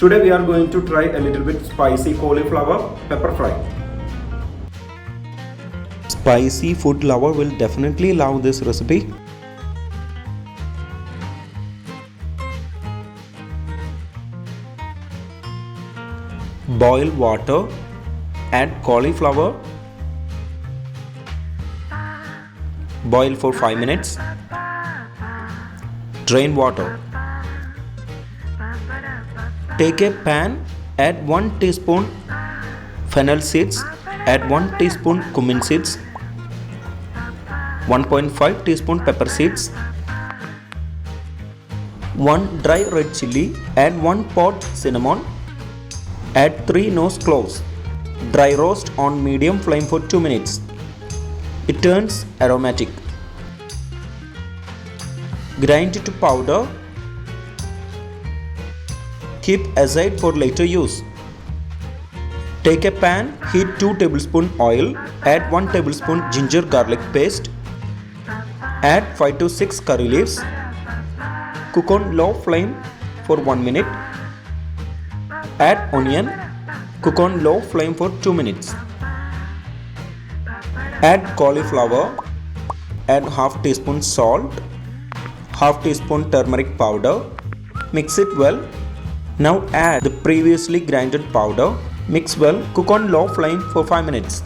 Today we are going to try a little bit spicy cauliflower pepper fry. Spicy food lover will definitely love this recipe. Boil water, add cauliflower, boil for 5 minutes, drain water. Take a pan, add 1 teaspoon fennel seeds, add 1 teaspoon cumin seeds, 1.5 teaspoon pepper seeds, 1 dry red chilli, add 1 pot cinnamon, add 3 nose cloves. Dry roast on medium flame for 2 minutes. It turns aromatic. Grind it to powder. Keep aside for later use. Take a pan, heat 2 tablespoons oil, add 1 tablespoon ginger garlic paste, add 5 to 6 curry leaves, cook on low flame for 1 minute, add onion, cook on low flame for 2 minutes, add cauliflower, add half teaspoon salt, half teaspoon turmeric powder, mix it well. Now add the previously grinded powder, mix well, cook on low flame for 5 minutes.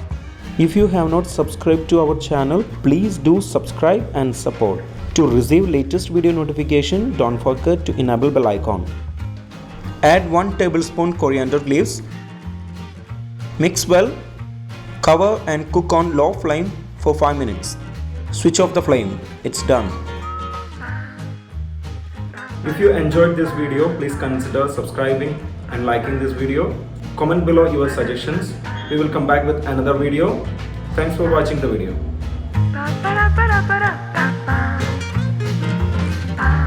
If you have not subscribed to our channel, please do subscribe and support. To receive latest video notification, don't forget to enable bell icon. Add 1 tablespoon coriander leaves, mix well, cover and cook on low flame for 5 minutes. Switch off the flame, it's done. If you enjoyed this video, please consider subscribing and liking this video. Comment below your suggestions. We will come back with another video. Thanks for watching the video.